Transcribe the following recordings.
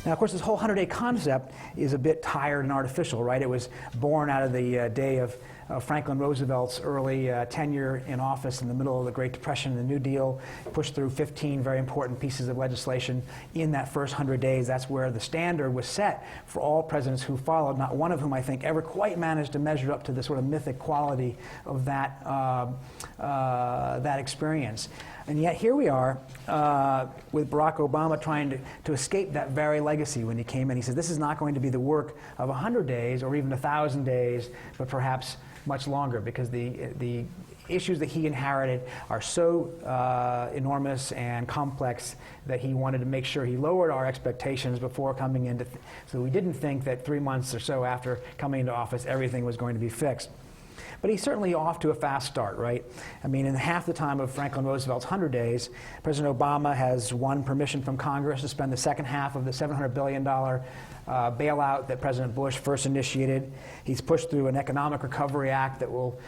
Now, of course, this whole 100-day concept is a bit tired and artificial, right? It was born out of the day of Franklin Roosevelt's early tenure in office in the middle of the Great Depression and the New Deal, pushed through 15 very important pieces of legislation in that first 100 days. That's where the standard was set for all presidents who followed, not one of whom I think ever quite managed to measure up to the sort of mythic quality of that, that experience. And yet here we are with Barack Obama trying to escape that very legacy when he came in. He says this is not going to be the work of 100 days or even 1,000 days, but perhaps much longer, because the issues that he inherited are so enormous and complex that he wanted to make sure he lowered our expectations before coming into, so we didn't think that 3 months or so after coming into office everything was going to be fixed. But he's certainly off to a fast start, right? I mean, in half the time of Franklin Roosevelt's 100 days, President Obama has won permission from Congress to spend the second half of the $700 billion bailout that President Bush first initiated. He's pushed through an Economic Recovery Act that will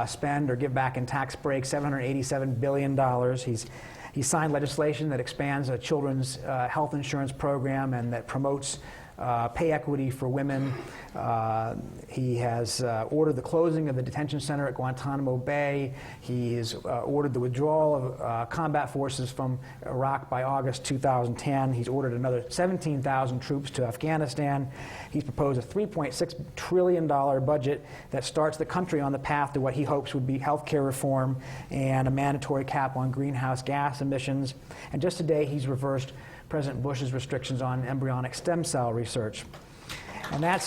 spend or give back in tax breaks $787 billion. He's signed legislation that expands a children's health insurance program and that promotes pay equity for women. He has ordered the closing of the detention center at Guantanamo Bay. He has ordered the withdrawal of combat forces from Iraq by August 2010. He's ordered another 17,000 troops to Afghanistan. He's proposed a $3.6 trillion budget that starts the country on the path to what he hopes would be health care reform and a mandatory cap on greenhouse gas emissions. And just today, he's reversed President Bush's restrictions on embryonic stem cell research. And that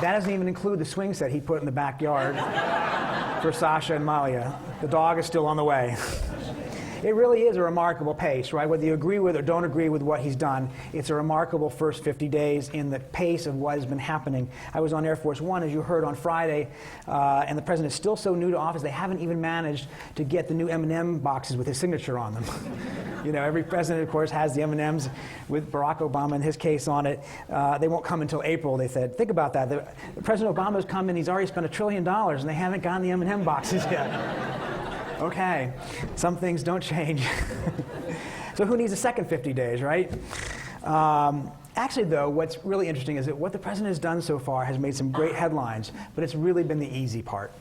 doesn't even include the swing set he put in the backyard for Sasha and Malia. The dog is still on the way. It really is a remarkable pace, right? Whether you agree with or don't agree with what he's done, it's a remarkable first 50 days in the pace of what has been happening. I was on Air Force One, as you heard, on Friday, and the president is still so new to office, they haven't even managed to get the new M&M boxes with his signature on them. You know, every president, of course, has the M&Ms with Barack Obama, in his case, on it. They won't come until April, they said. Think about that. President Obama's come in, he's already spent $1 trillion, and they haven't gotten the M&M boxes yet. Okay, some things don't change. So who needs a second 50 days, right? Actually, though, what's really interesting is that what the president has done so far has made some great headlines, but it's really been the easy part.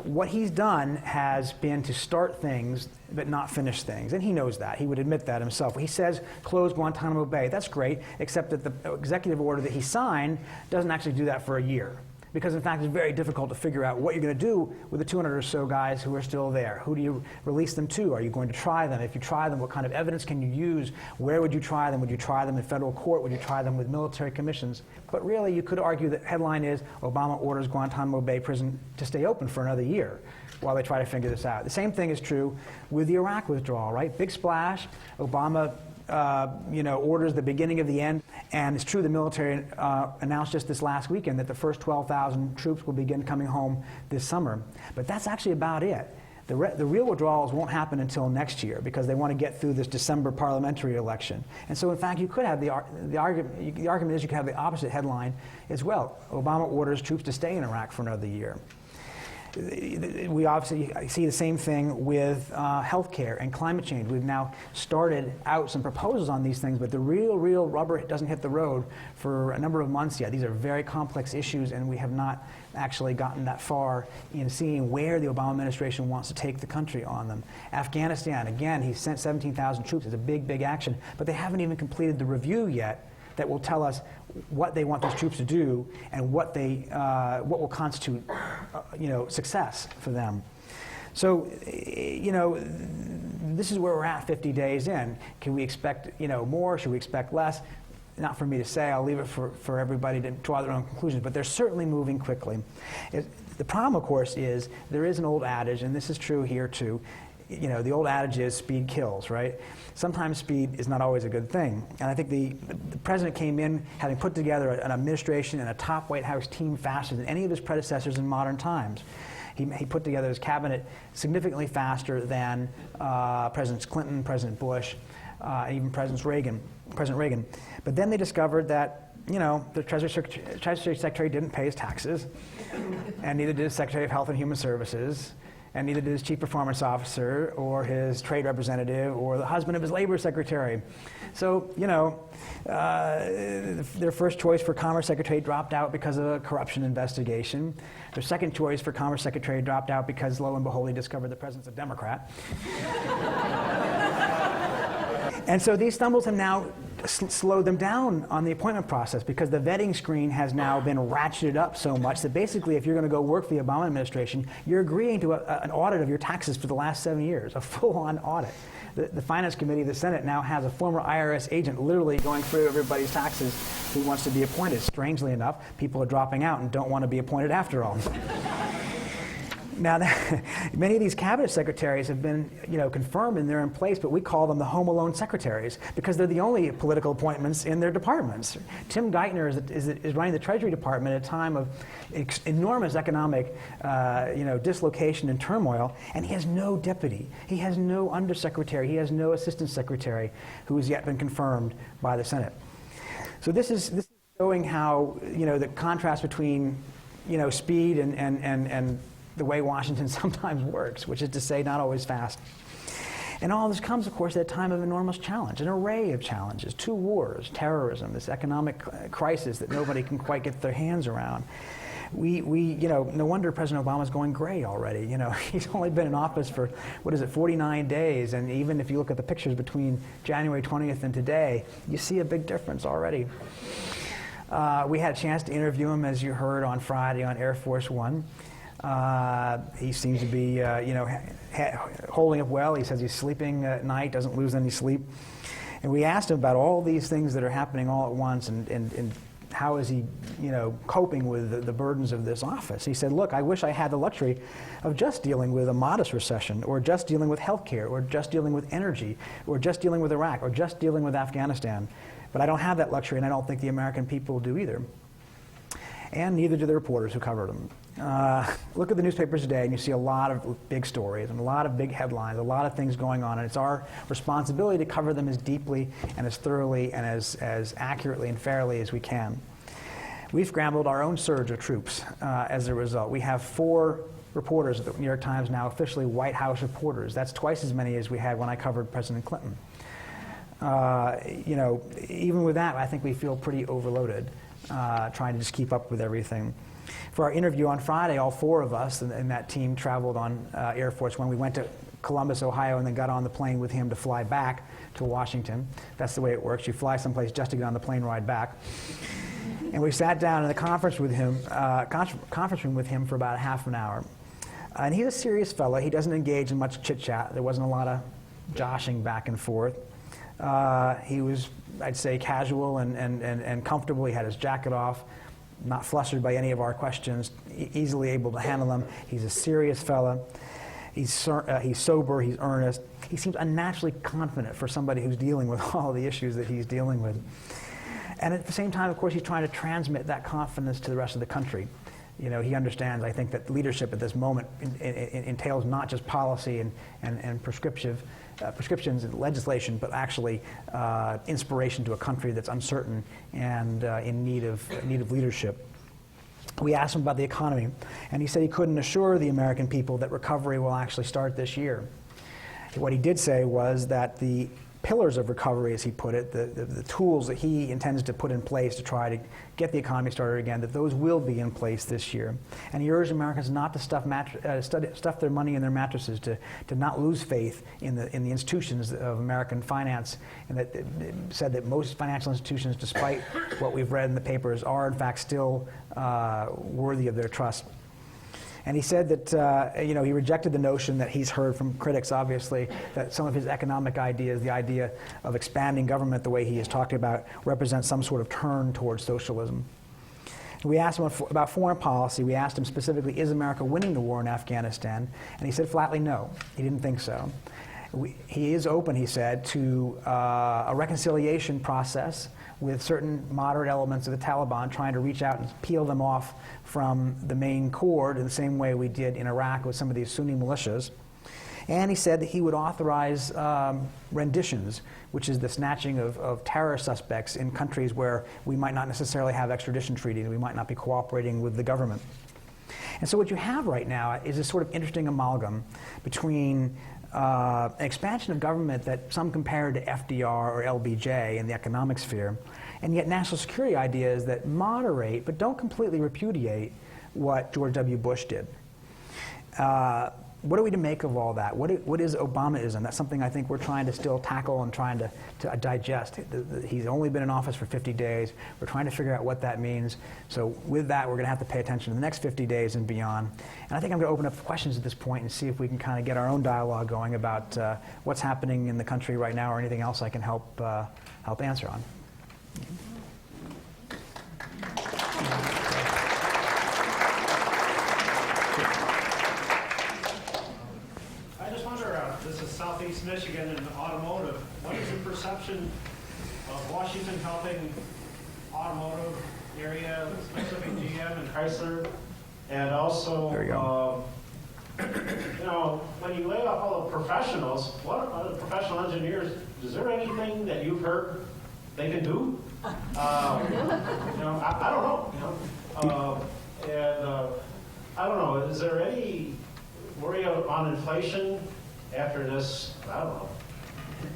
What he's done has been to start things but not finish things, and he knows that. He would admit that himself. He says close Guantanamo Bay. That's great, except that the executive order that he signed doesn't actually do that for a year. Because, in fact, it's very difficult to figure out what you're going to do with the 200 or so guys who are still there. Who do you release them to? Are you going to try them? If you try them, what kind of evidence can you use? Where would you try them? Would you try them in federal court? Would you try them with military commissions? But really, you could argue that headline is Obama orders Guantanamo Bay prison to stay open for another year while they try to figure this out. The same thing is true with the Iraq withdrawal, right? Big splash. Obama orders the beginning of the end. And it's true the military announced just this last weekend that the first 12,000 troops will begin coming home this summer. But that's actually about it. The real withdrawals won't happen until next year because they want to get through this December parliamentary election. And so, in fact, you could have the argument is you could have the opposite headline as well. Obama orders troops to stay in Iraq for another year. We obviously see the same thing with health care and climate change. We've now started out some proposals on these things, but the real rubber doesn't hit the road for a number of months yet. These are very complex issues, and we have not actually gotten that far in seeing where the Obama administration wants to take the country on them. Afghanistan, again, he sent 17,000 troops. It's a big, big action, but they haven't even completed the review yet that will tell us what they want those troops to do and what will constitute, success for them. So, this is where we're at 50 days in. Can we expect, more? Should we expect less? Not for me to say. I'll leave it for everybody to draw their own conclusions. But they're certainly moving quickly. The problem, of course, is there is an old adage, and this is true here too. The old adage is speed kills, right? Sometimes speed is not always a good thing. And I think the president came in having put together an administration and a top White House team faster than any of his predecessors in modern times. He put together his cabinet significantly faster than Presidents Clinton, President Bush, even President Reagan. But then they discovered that the Treasury Secretary didn't pay his taxes, and neither did the Secretary of Health and Human Services. and neither did his chief performance officer or his trade representative or the husband of his labor secretary. So, you know, their first choice for Commerce Secretary dropped out because of a corruption investigation. Their second choice for Commerce Secretary dropped out because, lo and behold, he discovered the president's a Democrat. And so these stumbles have now slowed them down on the appointment process because the vetting screen has now been ratcheted up so much that basically if you're going to go work for the Obama administration, you're agreeing to an audit of your taxes for the last 7 years, a full-on audit. The Finance Committee of the Senate now has a former IRS agent literally going through everybody's taxes who wants to be appointed. Strangely enough, people are dropping out and don't want to be appointed after all. Now, many of these cabinet secretaries have been, you know, confirmed and they're in place, but we call them the Home Alone secretaries because they're the only political appointments in their departments. Tim Geithner is running the Treasury Department at a time of enormous economic, dislocation and turmoil, and he has no deputy. He has no undersecretary. He has no assistant secretary who has yet been confirmed by the Senate. So this is showing how, you know, the contrast between, you know, speed and the way Washington sometimes works, which is to say not always fast. And all this comes, of course, at a time of enormous challenge, an array of challenges, 2 wars, terrorism, this economic crisis that nobody can quite get their hands around. No wonder President Obama's going gray already. You know, he's only been in office for, 49 days, and even if you look at the pictures between January 20th and today, you see a big difference already. We had a chance to interview him, as you heard, on Friday on Air Force One. He seems to be, holding up well. He says he's sleeping at night, doesn't lose any sleep. And we asked him about all these things that are happening all at once and how is he, coping with the burdens of this office. He said, look, I wish I had the luxury of just dealing with a modest recession or just dealing with healthcare or just dealing with energy or just dealing with Iraq or just dealing with Afghanistan. But I don't have that luxury, and I don't think the American people do either. And neither do the reporters who covered them. Look at the newspapers today and you see a lot of big stories and a lot of big headlines, a lot of things going on, and it's our responsibility to cover them as deeply and as thoroughly and as accurately and fairly as we can. We've scrambled our own surge of troops as a result. We have 4 reporters at the New York Times now, officially White House reporters. That's twice as many as we had when I covered President Clinton. Even with that, I think we feel pretty overloaded, trying to just keep up with everything. For our interview on Friday, all 4 of us and that team traveled on Air Force One. We went to Columbus, Ohio, and then got on the plane with him to fly back to Washington. That's the way it works. You fly someplace just to get on the plane ride back. And we sat down in the conference room with him for about half an hour. And he's a serious fellow. He doesn't engage in much chit-chat. There wasn't a lot of joshing back and forth. He was, I'd say, casual and comfortable. He had his jacket off, not flustered by any of our questions, easily able to handle them. He's a serious fella. He's sober, he's earnest. He seems unnaturally confident for somebody who's dealing with all the issues that he's dealing with. And at the same time, of course, he's trying to transmit that confidence to the rest of the country. You know, he understands, I think, that leadership at this moment entails not just policy and prescriptions and legislation, but actually inspiration to a country that's uncertain and in need of leadership. We asked him about the economy, and he said he couldn't assure the American people that recovery will actually start this year. What he did say was that the pillars of recovery, as he put it, the tools that he intends to put in place to try to get the economy started again, that those will be in place this year. And he urged Americans not to stuff their money in their mattresses, to not lose faith in the institutions of American finance, and that said that most financial institutions, despite what we've read in the papers, are in fact still worthy of their trust. And he said that he rejected the notion that he's heard from critics, obviously, that some of his economic ideas, the idea of expanding government the way he has talked about, represents some sort of turn towards socialism. And we asked him about foreign policy. We asked him specifically, is America winning the war in Afghanistan? And he said flatly no. He didn't think so. He is open, he said, to a reconciliation process with certain moderate elements of the Taliban, trying to reach out and peel them off from the main cord in the same way we did in Iraq with some of these Sunni militias. And he said that he would authorize renditions, which is the snatching of terror suspects in countries where we might not necessarily have extradition treaties, we might not be cooperating with the government. And so what you have right now is this sort of interesting amalgam between an expansion of government that some compare to FDR or LBJ in the economic sphere, and yet national security ideas that moderate but don't completely repudiate what George W. Bush did. What are we to make of all that? What is Obamaism? That's something I think we're trying to still tackle and trying to digest. He's only been in office for 50 days. We're trying to figure out what that means. So with that, we're going to have to pay attention to the next 50 days and beyond. And I think I'm going to open up for questions at this point and see if we can kind of get our own dialogue going about what's happening in the country right now or anything else I can help answer on. This is Southeast Michigan and automotive. What is the perception of Washington helping automotive area, specifically GM and Chrysler? And also, when you lay off all the professionals, what are the professional engineers? Is there anything that you've heard they can do? I don't know. I don't know. Is there any worry on inflation after this, I don't know,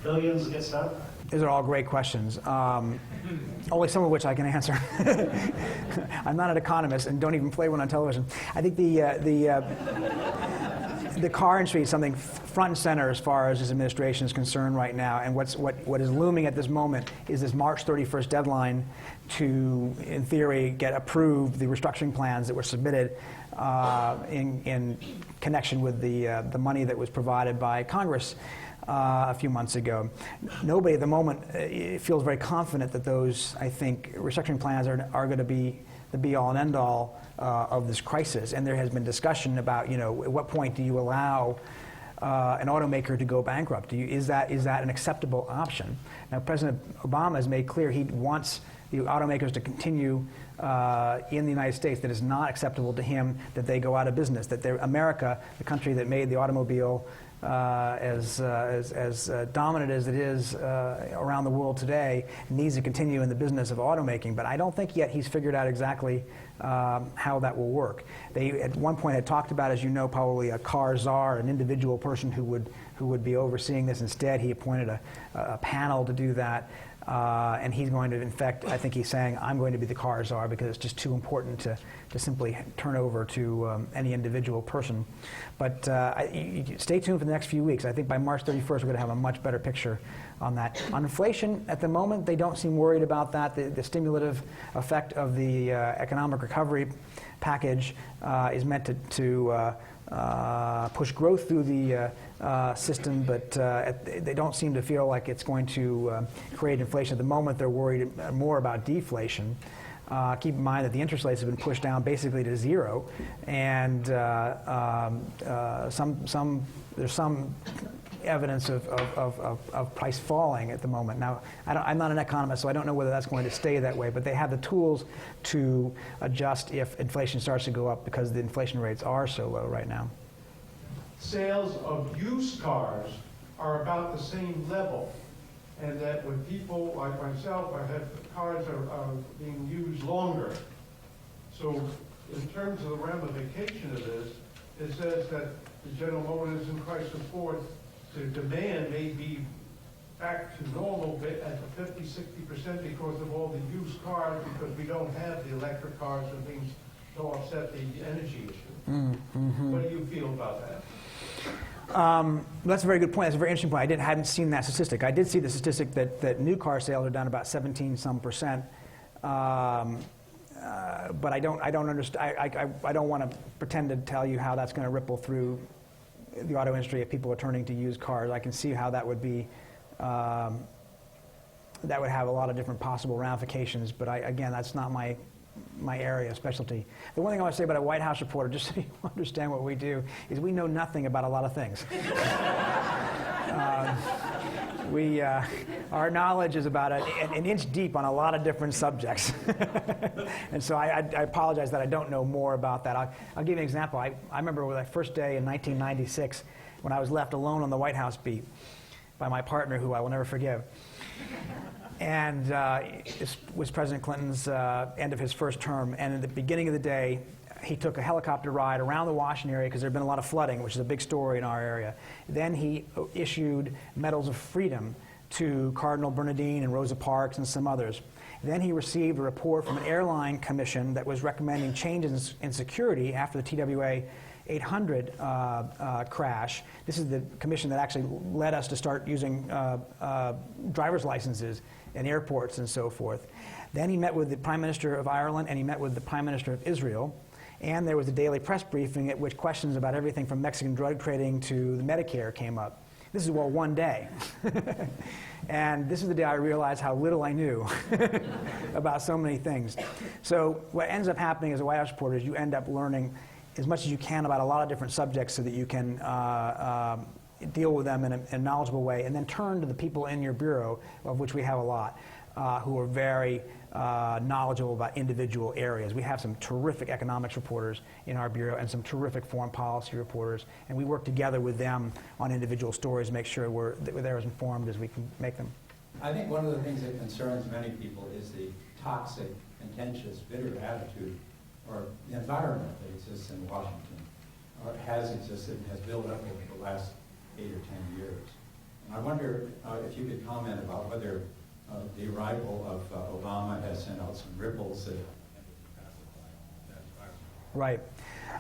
billions gets done? These are all great questions, only some of which I can answer. I'm not an economist and don't even play one on television. I think the car industry is something front and center as far as this administration is concerned right now, and what is looming at this moment is this March 31st deadline to, in theory, get approved the restructuring plans that were submitted in connection with the money that was provided by Congress a few months ago. Nobody at the moment feels very confident that those, I think, restructuring plans are going to be the be-all and end-all of this crisis. And there has been discussion about, at what point do you allow an automaker to go bankrupt? Is that an acceptable option? Now, President Obama has made clear he wants the automakers to continue in the United States. That is not acceptable to him that they go out of business, that America, the country that made the automobile as dominant as it is around the world today, needs to continue in the business of automaking. But I don't think yet he's figured out exactly how that will work. They at one point had talked about, as you know, probably a car czar, an individual person who would be overseeing this. Instead, he appointed a panel to do that. And he's going to, in fact, I think he's saying, I'm going to be the car czar because it's just too important to simply turn over to any individual person. But stay tuned for the next few weeks. I think by March 31st, we're going to have a much better picture on that. On inflation, at the moment, they don't seem worried about that. The stimulative effect of the economic recovery package is meant to push growth through the system, but they don't seem to feel like it's going to create inflation. At the moment, they're worried more about deflation. Keep in mind that the interest rates have been pushed down basically to zero, and there's some evidence of price falling at the moment. Now, I'm not an economist, so I don't know whether that's going to stay that way, but they have the tools to adjust if inflation starts to go up because the inflation rates are so low right now. Sales of used cars are about the same level, and that when people like myself, I have cars are being used longer. So in terms of the ramification of this, it says that the General Motors and Chrysler Ford, the demand may be back to normal at 50-60% because of all the used cars, because we don't have the electric cars and things to offset the energy issue. Mm-hmm. What do you feel about that? That's a very good point. That's a very interesting point. I hadn't seen that statistic. I did see the statistic that new car sales are down about 17% but I don't understand. I don't want to pretend to tell you how that's going to ripple through the auto industry if people are turning to used cars. I can see how that would be. That would have a lot of different possible ramifications. But again, that's not my area of specialty. The one thing I want to say about a White House reporter, just so you understand what we do, is we know nothing about a lot of things. Our knowledge is about an inch deep on a lot of different subjects. And so I apologize that I don't know more about that. I'll give you an example. I remember that first day in 1996 when I was left alone on the White House beat by my partner, who I will never forgive. And this was President Clinton's end of his first term. And at the beginning of the day, he took a helicopter ride around the Washington area because there had been a lot of flooding, which is a big story in our area. Then he issued Medals of Freedom to Cardinal Bernardine and Rosa Parks and some others. Then he received a report from an airline commission that was recommending changes in security after the TWA 800 crash. This is the commission that actually led us to start using driver's licenses in airports and so forth. Then he met with the Prime Minister of Ireland and he met with the Prime Minister of Israel. And there was a daily press briefing at which questions about everything from Mexican drug trading to the Medicare came up. This is, well, one day. And this is the day I realized how little I knew about so many things. So what ends up happening as a White House reporter is you end up learning as much as you can about a lot of different subjects so that you can deal with them in a knowledgeable way, and then turn to the people in your bureau, of which we have a lot, who are very knowledgeable about individual areas. We have some terrific economics reporters in our bureau and some terrific foreign policy reporters, and we work together with them on individual stories to make sure they're as informed as we can make them. I think one of the things that concerns many people is the toxic, contentious, bitter attitude or the environment that exists in Washington, or has existed and has built up over the last 8 or 10 years. And I wonder if you could comment about whether the arrival of Obama has sent out some ripples that Right.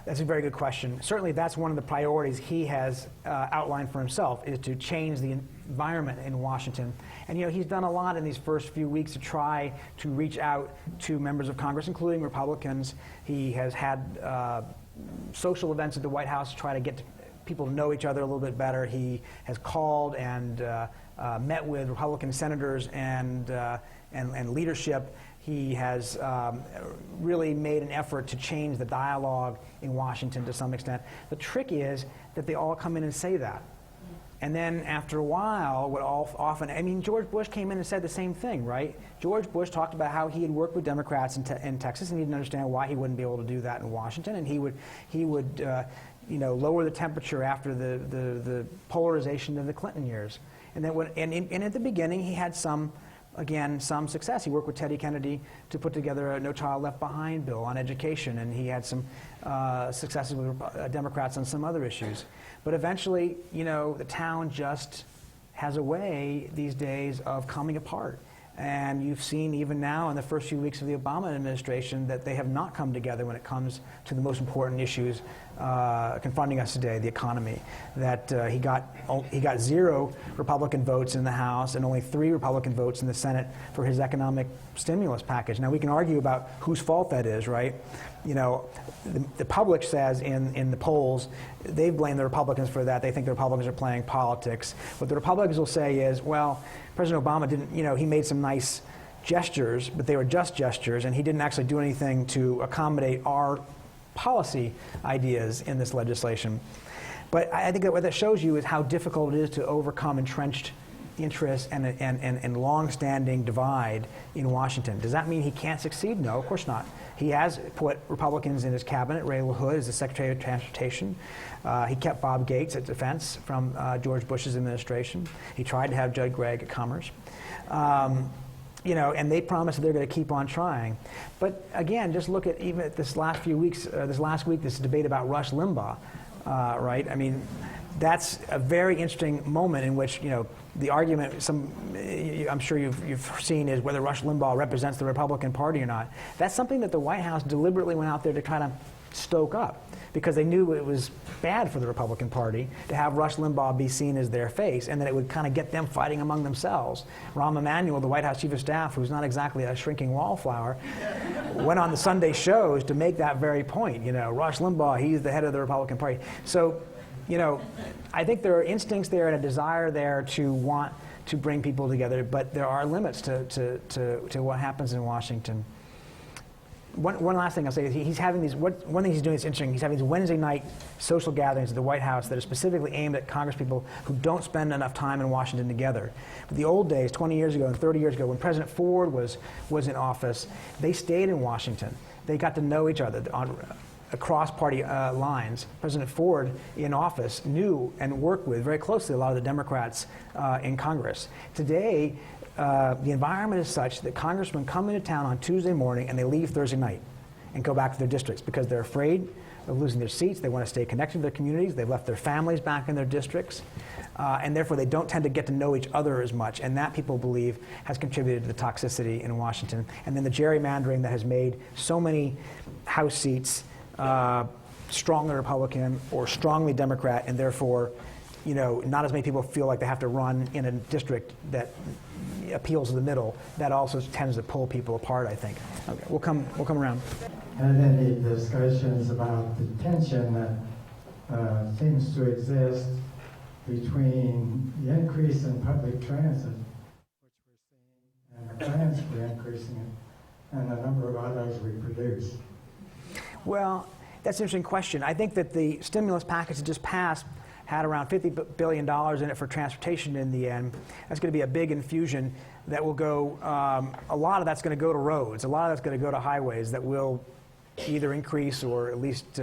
That's a very good question. Certainly that's one of the priorities he has outlined for himself, is to change the environment in Washington. And you know, he's done a lot in these first few weeks to try to reach out to members of Congress, including Republicans. He has had social events at the White House to try to get people to know each other a little bit better. He has called and met with Republican senators and leadership. He has really made an effort to change the dialogue in Washington to some extent. The trick is that they all come in and say that. And then after a while, I mean, George Bush came in and said the same thing, right? George Bush talked about how he had worked with Democrats in Texas, and he didn't understand why he wouldn't be able to do that in Washington, and he would lower the temperature after the polarization of the Clinton years. And then and at the beginning, he had some success. He worked with Teddy Kennedy to put together a No Child Left Behind bill on education, and he had some successes with Democrats on some other issues. But eventually, you know, the town just has a way these days of coming apart. And you've seen even now in the first few weeks of the Obama administration that they have not come together when it comes to the most important issues confronting us today, the economy. That he got 0 Republican votes in the House and only 3 Republican votes in the Senate for his economic stimulus package. Now we can argue about whose fault that is, right? You know, the public says in the polls, they blame the Republicans for that. They think the Republicans are playing politics. What the Republicans will say is, well, President Obama didn't, you know, he made some nice gestures, but they were just gestures, and he didn't actually do anything to accommodate our policy ideas in this legislation. But I think that what that shows you is how difficult it is to overcome entrenched interests and long-standing divide in Washington. Does that mean he can't succeed? No, of course not. He has put Republicans in his cabinet. Ray LaHood is the Secretary of Transportation. He kept Bob Gates at Defense from George Bush's administration. He tried to have Judd Gregg at Commerce. You know, and they promised that they're going to keep on trying. But again, just look at even at this last few weeks, this last week, this debate about Rush Limbaugh, right? I mean, that's a very interesting moment in which, you know, the argument, I'm sure you've seen, is whether Rush Limbaugh represents the Republican Party or not. That's something that the White House deliberately went out there to kind of stoke up, because they knew it was bad for the Republican Party to have Rush Limbaugh be seen as their face, and that it would kind of get them fighting among themselves. Rahm Emanuel, the White House Chief of Staff, who's not exactly a shrinking wallflower, went on the Sunday shows to make that very point. You know, Rush Limbaugh, he's the head of the Republican Party. So, you know, I think there are instincts there and a desire there to want to bring people together, but there are limits to what happens in Washington. One last thing I'll say is he's having these, one thing he's doing that's interesting, he's having these Wednesday night social gatherings at the White House that are specifically aimed at congresspeople who don't spend enough time in Washington together. But the old days, 20 years ago and 30 years ago, when President Ford was in office, they stayed in Washington. They got to know each other across party lines. President Ford in office knew and worked with very closely a lot of the Democrats in Congress. Today, the environment is such that congressmen come into town on Tuesday morning and they leave Thursday night. and go back to their districts because they're afraid of losing their seats. They want to stay connected to their communities. They've left their families back in their districts. And therefore, they don't tend to get to know each other as much. And that, people believe, has contributed to the toxicity in Washington. And then the gerrymandering that has made so many House seats strongly Republican or strongly Democrat, and therefore, not as many people feel like they have to run in a district that appeals to the middle. That also tends to pull people apart, I think. Okay, we'll come around. And any discussions about the tension that seems to exist between the increase in public transit, which we're seeing, and the plans for increasing it, and the number of autos we produce? Well, that's an interesting question. I think that the stimulus package that just passed had around $50 billion in it for transportation in the end. That's going to be a big infusion that will go, a lot of that's going to go to roads. A lot of that's going to go to highways that will either increase or at least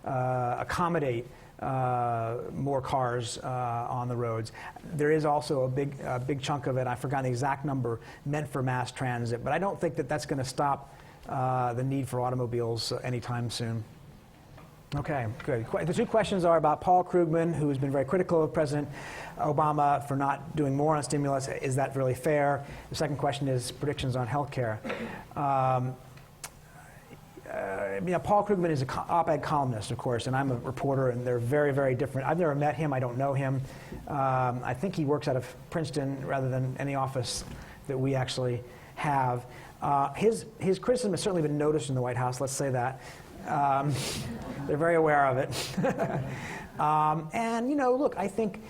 accommodate more cars on the roads. There is also a big chunk of it, I've forgotten the exact number, meant for mass transit, but I don't think that that's going to stop the need for automobiles anytime soon. Okay, good. The two questions are about Paul Krugman, who has been very critical of President Obama for not doing more on stimulus. Is that really fair? The second question is predictions on health care. Paul Krugman is an op-ed columnist, of course, and I'm a reporter, and they're very, very different. I've never met him. I don't know him. I think he works out of Princeton rather than any office that we actually have. His criticism has certainly been noticed in the White House, let's say that. They're very aware of it. And, look, I think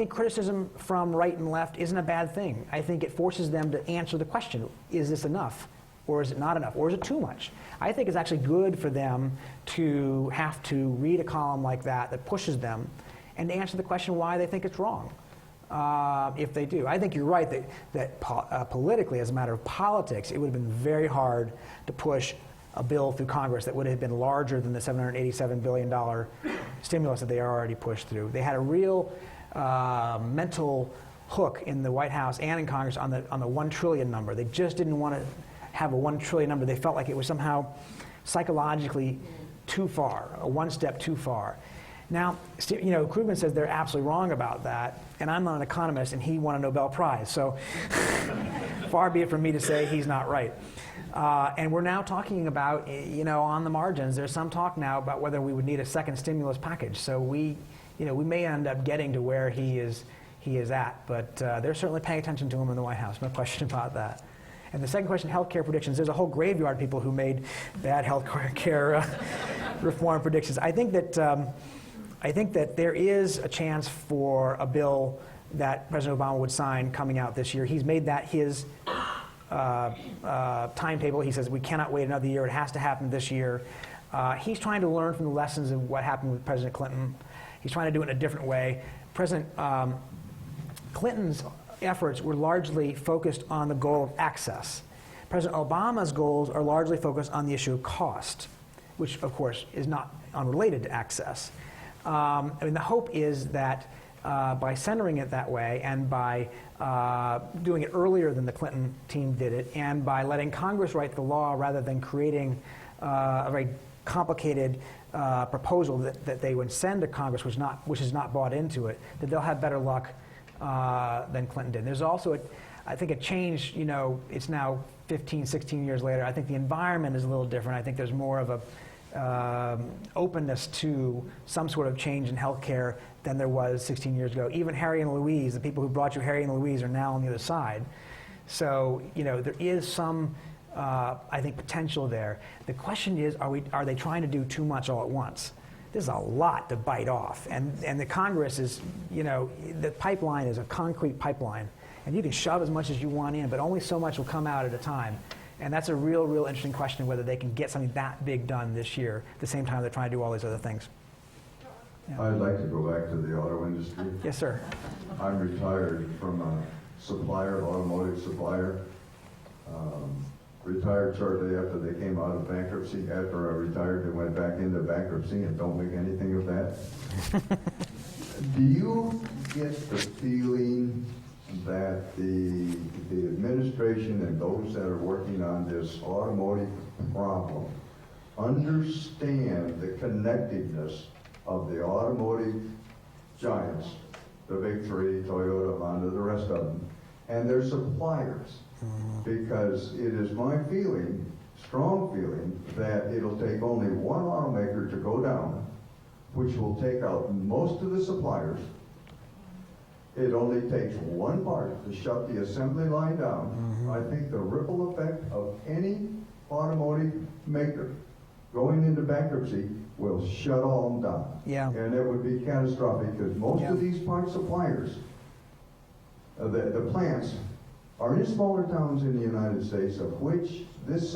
criticism from right and left isn't a bad thing. I think it forces them to answer the question, is this enough? Or is it not enough? Or is it too much? I think it's actually good for them to have to read a column like that pushes them and to answer the question why they think it's wrong. If they do. I think you're right that politically, as a matter of politics, it would have been very hard to push a bill through Congress that would have been larger than the $787 billion stimulus that they already pushed through. They had a real mental hook in the White House and in Congress on the $1 trillion number. They just didn't want to have a $1 trillion number. They felt like it was somehow psychologically too far, one step too far. Now, Krugman says they're absolutely wrong about that, and I'm not an economist, and he won a Nobel Prize, so far be it from me to say he's not right. And we're now talking about, on the margins, there's some talk now about whether we would need a second stimulus package. So we may end up getting to where he is at, but they're certainly paying attention to him in the White House, no question about that. And the second question, healthcare predictions. There's a whole graveyard of people who made bad healthcare reform predictions. I think that there is a chance for a bill that President Obama would sign coming out this year. He's made that his timetable. He says we cannot wait another year. It has to happen this year. He's trying to learn from the lessons of what happened with President Clinton. He's trying to do it in a different way. President Clinton's efforts were largely focused on the goal of access. President Obama's goals are largely focused on the issue of cost, which, of course, is not unrelated to access. The hope is that by centering it that way and by doing it earlier than the Clinton team did it, and by letting Congress write the law rather than creating a very complicated proposal that they would send to Congress, which is not bought into it, that they'll have better luck than Clinton did. There's also, I think, a change. It's now 15, 16 years later. I think the environment is a little different. I think there's more of a openness to some sort of change in healthcare than there was 16 years ago. Even Harry and Louise, the people who brought you Harry and Louise, are now on the other side. So there is some, I think, potential there. The question is, are they trying to do too much all at once? There's a lot to bite off, and the Congress is, the pipeline is a concrete pipeline, and you can shove as much as you want in, but only so much will come out at a time. And that's a real interesting question, whether they can get something that big done this year at the same time they're trying to do all these other things. Yeah. I'd like to go back to the auto industry. Yes, sir. I'm retired from a supplier, automotive supplier. Retired shortly after they came out of bankruptcy. After I retired, they went back into bankruptcy and don't make anything of that. Do you get the feeling that the administration and those that are working on this automotive problem understand the connectedness of the automotive giants, the big three, Toyota, Honda, the rest of them, and their suppliers. Because it is my feeling, strong feeling, that it'll take only one automaker to go down, which will take out most of the suppliers. It only takes one part to shut the assembly line down. I think the ripple effect of any automotive maker going into bankruptcy will shut all of them down. Yeah. And it would be catastrophic because most of these part suppliers, the plants, are in smaller towns in the United States, of which this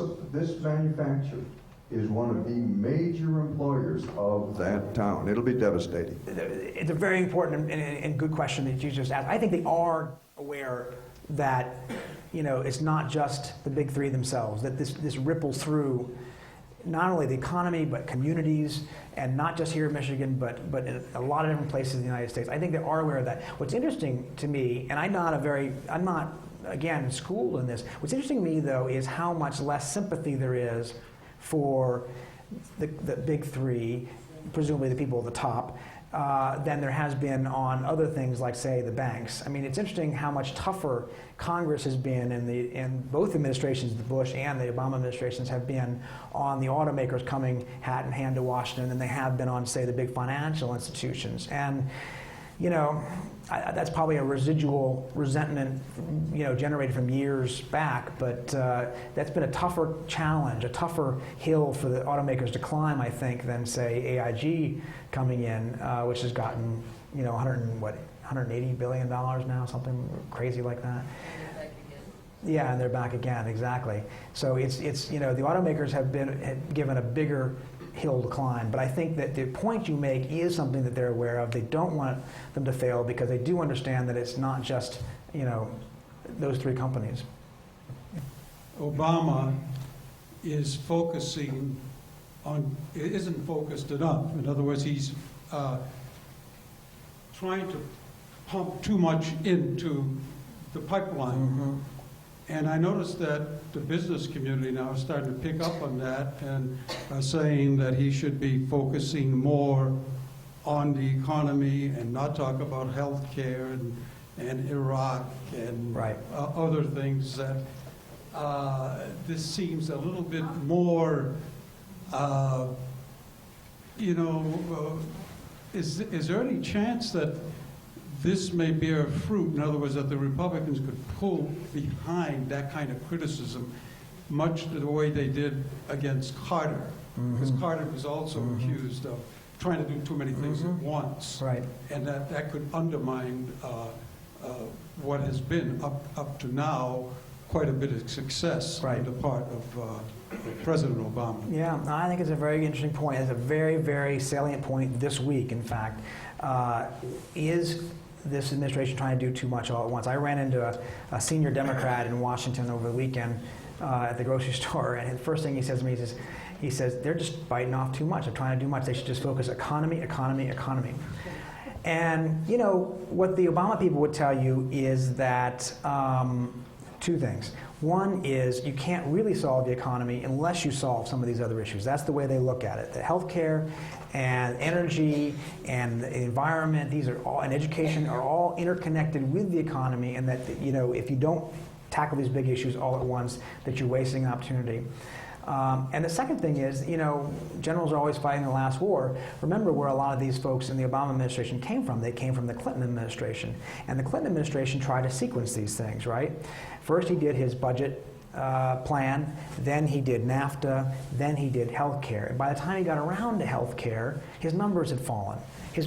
manufacturer is one of the major employers of that town. It'll be devastating. It's a very important and good question that you just asked. I think they are aware that, you know, it's not just the big three themselves, that this ripples through not only the economy, but communities, and not just here in Michigan, but in a lot of different places in the United States. I think they are aware of that. What's interesting to me, and I'm not, again, schooled in this, what's interesting to me, though, is how much less sympathy there is for the big three, presumably the people at the top, than there has been on other things like, say, the banks. I mean, it's interesting how much tougher Congress has been, and both administrations, the Bush and the Obama administrations, have been on the automakers coming hat in hand to Washington than they have been on, say, the big financial institutions. And, you know, that's probably a residual resentment, you know, generated from years back, but that's been a tougher challenge, a tougher hill for the automakers to climb, I think, than, say, AIG coming in, which has gotten, you know, $180 billion now, something crazy like that. Yeah, and they're back again, exactly. So it's you know, the automakers have given a bigger hill to climb, but I think that the point you make is something that they're aware of. They don't want them to fail because they do understand that it's not just, you know, those three companies. Obama is focusing on, it isn't focused enough. In other words, he's trying to pump too much into the pipeline. And I noticed that the business community now is starting to pick up on that and are saying that he should be focusing more on the economy and not talk about health care and Iraq and other things. That this seems a little bit more, you know, is there any chance that this may bear fruit? In other words, that the Republicans could pull behind that kind of criticism, much the way they did against Carter, because Carter was also accused of trying to do too many things at once, and that could undermine what has been up to now quite a bit of success on the part of President Obama. Yeah, I think it's a very interesting point. It's a very, very salient point this week, in fact. Is this administration trying to do too much all at once? I ran into a senior Democrat in Washington over the weekend at the grocery store, and the first thing he says to me is, he says, they're just biting off too much. They're trying to do much. They should just focus economy, economy, economy. And, you know, what the Obama people would tell you is that two things. One is you can't really solve the economy unless you solve some of these other issues. That's the way they look at it. The healthcare and energy and the environment, these are all, and education are all interconnected with the economy, and that, you know, if you don't tackle these big issues all at once, that you're wasting an opportunity. And the second thing is, you know, generals are always fighting the last war. Remember where a lot of these folks in the Obama administration came from. They came from the Clinton administration. And the Clinton administration tried to sequence these things, right? First he did his budget plan, then he did NAFTA, then he did health care. And by the time he got around to health care, his numbers had fallen.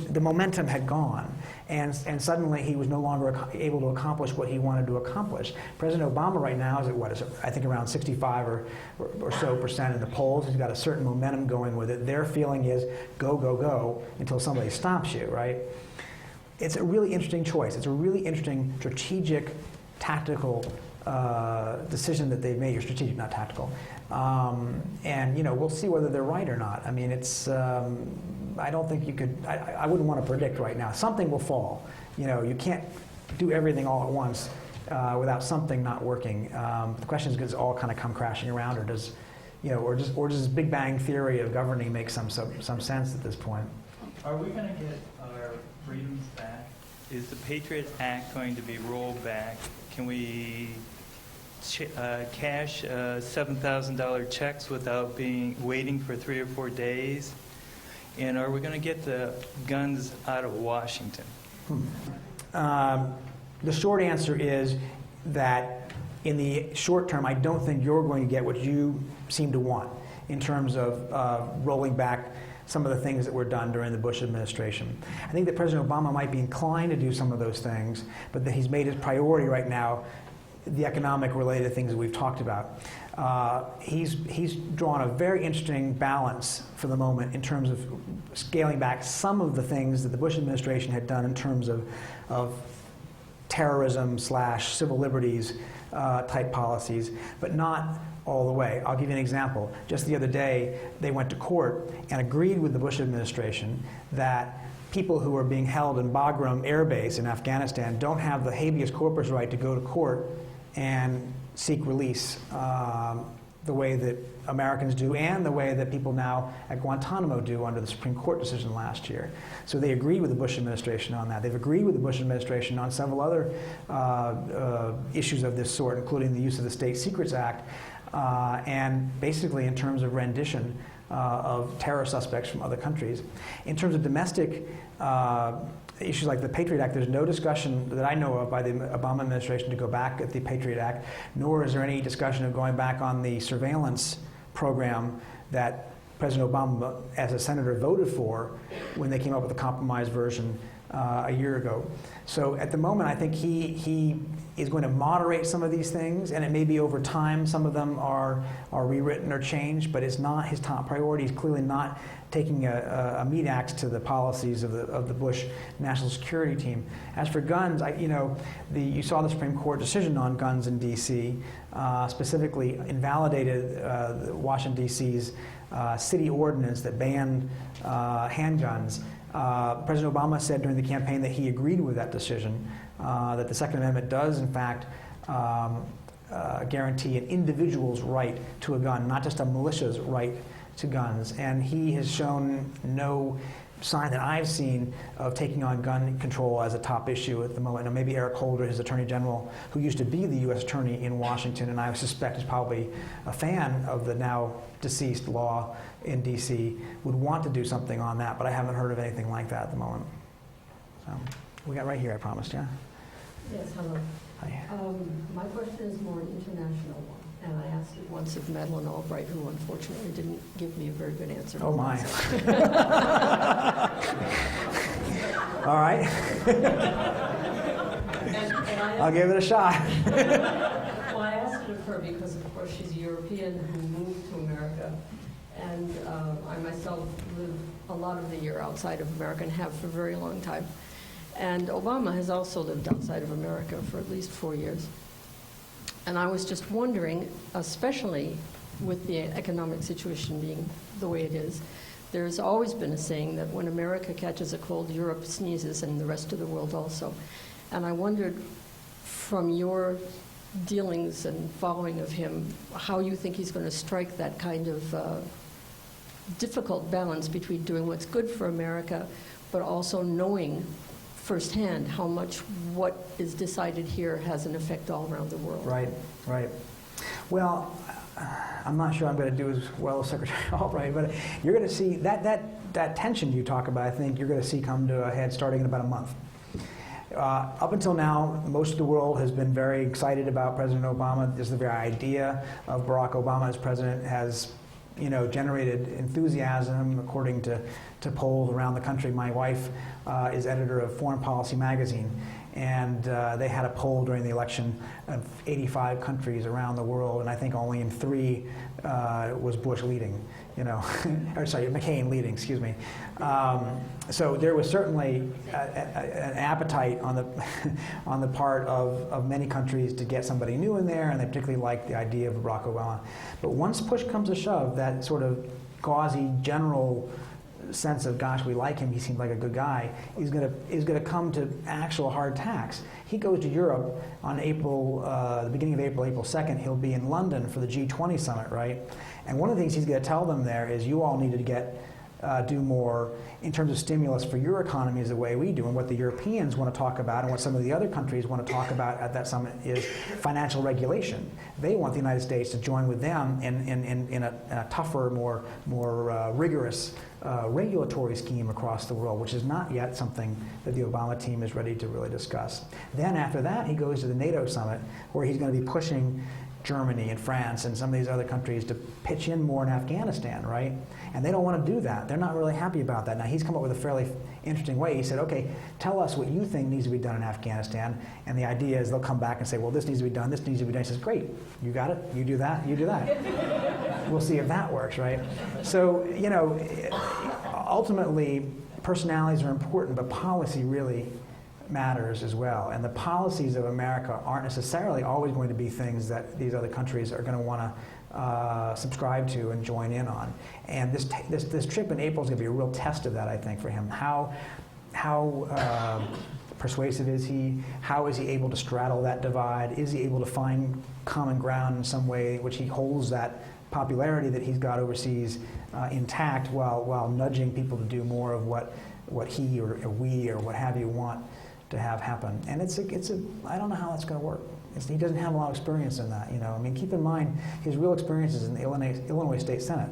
The momentum had gone. And suddenly he was no longer able to accomplish what he wanted to accomplish. President Obama right now is at, what is it, I think around 65 or so percent in the polls. He's got a certain momentum going with it. Their feeling is go, go, go until somebody stops you, right? It's a really interesting choice. It's a really interesting strategic, tactical decision that they've made. You're strategic, not tactical. And, you know, we'll see whether they're right or not. I mean, it's, I don't think you could, I wouldn't want to predict right now. Something will fall. You know, you can't do everything all at once without something not working. The question is, does it all kind of come crashing around, or does, or does this Big Bang theory of governing make some sense at this point? Are we going to get our freedoms back? Is the Patriot Act going to be rolled back? Can we cash $7,000 checks without waiting for 3 or 4 days? And are we going to get the guns out of Washington? The short answer is that in the short term, I don't think you're going to get what you seem to want in terms of rolling back some of the things that were done during the Bush administration. I think that President Obama might be inclined to do some of those things, but that he's made his priority right now the economic-related things that we've talked about. He's drawn a very interesting balance for the moment in terms of scaling back some of the things that the Bush administration had done in terms of terrorism / civil liberties type policies, but not all the way. I'll give you an example. Just the other day, they went to court and agreed with the Bush administration that people who are being held in Bagram Air Base in Afghanistan don't have the habeas corpus right to go to court and seek release the way that Americans do and the way that people now at Guantanamo do under the Supreme Court decision last year. So they agreed with the Bush administration on that. They've agreed with the Bush administration on several other issues of this sort, including the use of the State Secrets Act, and basically in terms of rendition of terror suspects from other countries. In terms of domestic issues like the Patriot Act, there's no discussion that I know of by the Obama administration to go back at the Patriot Act, nor is there any discussion of going back on the surveillance program that President Obama, as a senator, voted for when they came up with a compromise version a year ago. So at the moment, I think he is going to moderate some of these things, and it may be over time some of them are rewritten or changed, but it's not his top priority. He's clearly not taking a meat axe to the policies of the Bush national security team. As for guns, you saw the Supreme Court decision on guns in D.C. Specifically invalidated Washington, D.C.'s city ordinance that banned handguns. President Obama said during the campaign that he agreed with that decision, that the Second Amendment does, in fact, guarantee an individual's right to a gun, not just a militia's right to guns. And he has shown no sign that I've seen of taking on gun control as a top issue at the moment. Now, maybe Eric Holder, his Attorney General, who used to be the U.S. Attorney in Washington, and I suspect is probably a fan of the now deceased law in D.C., would want to do something on that, but I haven't heard of anything like that at the moment. So, we got right here, I promised, yeah? Yes, hello. Hi. My question is more an international one, and I asked it once of Madeleine Albright, who unfortunately didn't give me a very good answer. Oh, my. All right. And I'll give it a shot. well, I asked it of her because, of course, she's a European who moved to America, and I myself live a lot of the year outside of America and have for a very long time. And Obama has also lived outside of America for at least 4 years. And I was just wondering, especially with the economic situation being the way it is, there's always been a saying that when America catches a cold, Europe sneezes, and the rest of the world also. And I wondered, from your dealings and following of him, how you think he's going to strike that kind of difficult balance between doing what's good for America, but also knowing firsthand how much what is decided here has an effect all around the world. Right, right. Well, I'm not sure I'm going to do as well as Secretary Albright, but you're going to see that tension you talk about, I think you're going to see come to a head starting in about a month. Up until now, most of the world has been very excited about President Obama. Just the very idea of Barack Obama as president has generated enthusiasm according to polls around the country. My wife is editor of Foreign Policy magazine, and they had a poll during the election of 85 countries around the world, and I think only in 3 was Bush leading, or sorry, McCain leading, excuse me. So there was certainly an appetite on the part of many countries to get somebody new in there, and they particularly liked the idea of Barack Obama. But once push comes to shove, that sort of gauzy general sense of, gosh, we like him, he seems like a good guy, is going to come to actual hard tax. He goes to Europe on the beginning of April, April 2nd. He'll be in London for the G20 summit, right? And one of the things he's going to tell them there is, you all need to do more in terms of stimulus for your economies the way we do. And what the Europeans want to talk about, and what some of the other countries want to talk about at that summit, is financial regulation. They want the United States to join with them in a tougher, more rigorous regulatory scheme across the world, which is not yet something that the Obama team is ready to really discuss. Then after that, he goes to the NATO summit, where he's going to be pushing Germany and France and some of these other countries to pitch in more in Afghanistan, right? And they don't want to do that. They're not really happy about that. Now, he's come up with a fairly interesting way. He said, okay, tell us what you think needs to be done in Afghanistan. And the idea is they'll come back and say, well, this needs to be done, this needs to be done. He says, great, you got it, you do that, you do that. We'll see if that works, right? So, you know, ultimately, personalities are important, but policy really matters as well. And the policies of America aren't necessarily always going to be things that these other countries are going to want to subscribe to and join in on. And this trip in April is going to be a real test of that, I think, for him. How persuasive is he? How is he able to straddle that divide? Is he able to find common ground in some way in which he holds that popularity that he's got overseas intact, while nudging people to do more of what he or we or what have you want to have happen? And I don't know how that's going to work. He doesn't have a lot of experience in that, you know. I mean, keep in mind, his real experience is in the Illinois State Senate,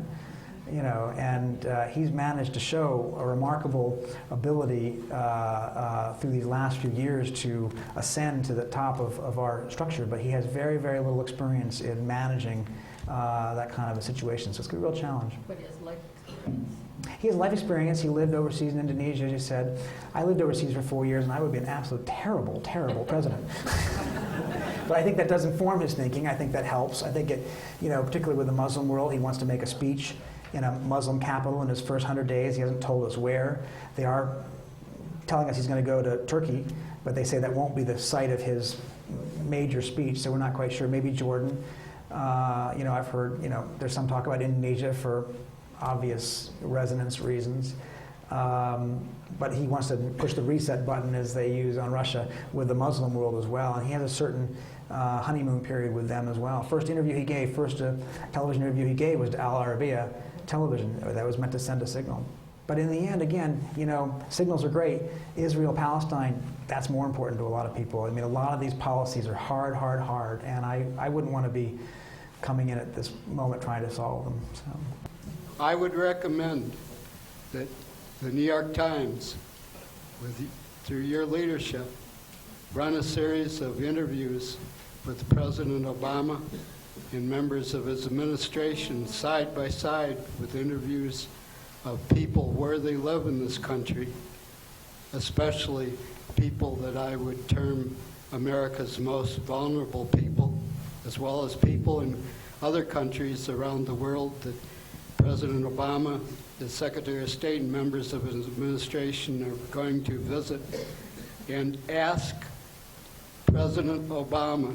you know, and he's managed to show a remarkable ability through these last few years to ascend to the top of our structure, but he has very, very little experience in managing that kind of a situation, so it's going to be a real challenge. But his life experience. He has life experience. He lived overseas in Indonesia, as you said. I lived overseas for 4 years, and I would be an absolute terrible, terrible president. But I think that does inform his thinking. I think that helps. I think it, you know, particularly with the Muslim world, he wants to make a speech in a Muslim capital in his first 100 days. He hasn't told us where. They are telling us he's going to go to Turkey, but they say that won't be the site of his major speech, so we're not quite sure. Maybe Jordan. You know, I've heard, you know, there's some talk about Indonesia for obvious resonance reasons. But he wants to push the reset button, as they use on Russia, with the Muslim world as well. And he has a certain honeymoon period with them as well. First television interview he gave was to Al Arabiya television. That was meant to send a signal. But in the end, again, you know, signals are great. Israel, Palestine, that's more important to a lot of people. I mean, a lot of these policies are hard, hard, hard, and I wouldn't want to be coming in at this moment trying to solve them. So. I would recommend that the New York Times, through your leadership, run a series of interviews with President Obama and members of his administration side by side with interviews of people where they live in this country, especially people that I would term America's most vulnerable people, as well as people in other countries around the world that President Obama, the Secretary of State, and members of his administration are going to visit, and ask President Obama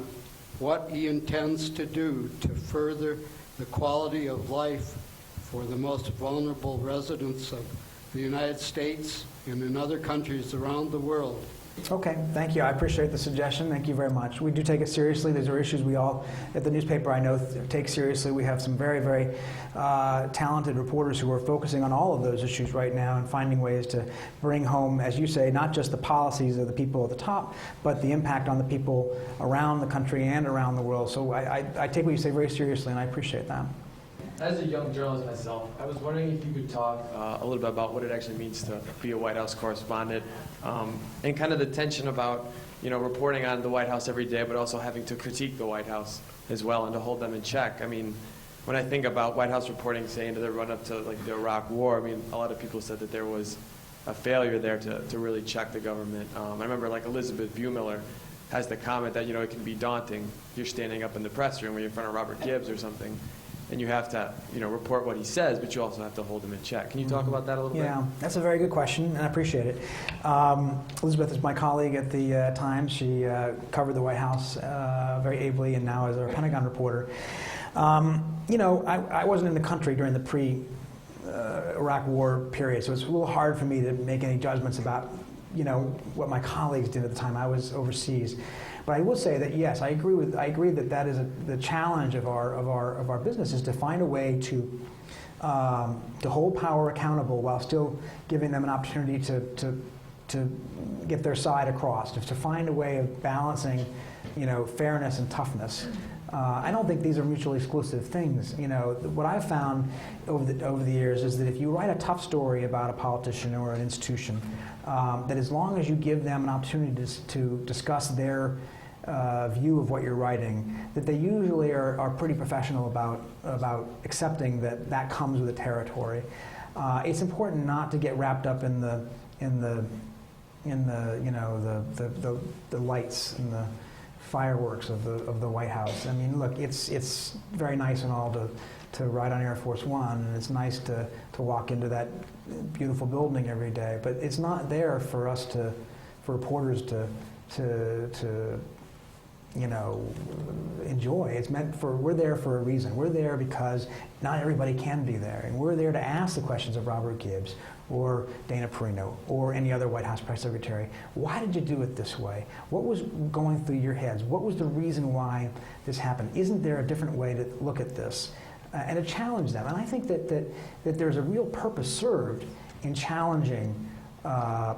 what he intends to do to further the quality of life for the most vulnerable residents of the United States and in other countries around the world. Okay, thank you. I appreciate the suggestion. Thank you very much. We do take it seriously. These are issues we all, at the newspaper, I know, take seriously. We have some very, very talented reporters who are focusing on all of those issues right now and finding ways to bring home, as you say, not just the policies of the people at the top, but the impact on the people around the country and around the world. So I take what you say very seriously, and I appreciate that. As a young journalist myself, I was wondering if you could talk a little bit about what it actually means to be a White House correspondent, and kind of the tension about, you know, reporting on the White House every day, but also having to critique the White House as well and to hold them in check. I mean, when I think about White House reporting, say, into the run-up to like the Iraq War, I mean, a lot of people said that there was a failure there to really check the government. I remember, like, Elizabeth Buemiller has the comment that, you know, it can be daunting. You're standing up in the press room or you're in front of Robert Gibbs or something, and you have to, you know, report what he says, but you also have to hold him in check. Can you talk about that a little bit? Yeah, that's a very good question, and I appreciate it. Elizabeth is my colleague at the Times. She covered the White House very ably, and now is our Pentagon reporter. You know, I wasn't in the country during the Iraq War period, so it's a little hard for me to make any judgments about, what my colleagues did at the time I was overseas. But I will say that yes, I agree that that is the challenge of our business, is to find a way to hold power accountable while still giving them an opportunity to get their side across, to find a way of balancing, fairness and toughness. I don't think these are mutually exclusive things. What I've found over the years is that if you write a tough story about a politician or an institution, that as long as you give them an opportunity to discuss their view of what you're writing, that they usually are pretty professional about accepting that comes with the territory. It's important not to get wrapped up in the lights and the fireworks of the White House. I mean, look, it's very nice and all to ride on Air Force One, and it's nice to walk into that beautiful building every day. But it's not there for us for reporters to enjoy. It's meant we're there for a reason. We're there because not everybody can be there, and we're there to ask the questions of Robert Gibbs or Dana Perino or any other White House press secretary. Why did you do it this way? What was going through your heads? What was the reason why this happened? Isn't there a different way to look at this? And to challenge them. And I think that there's a real purpose served in challenging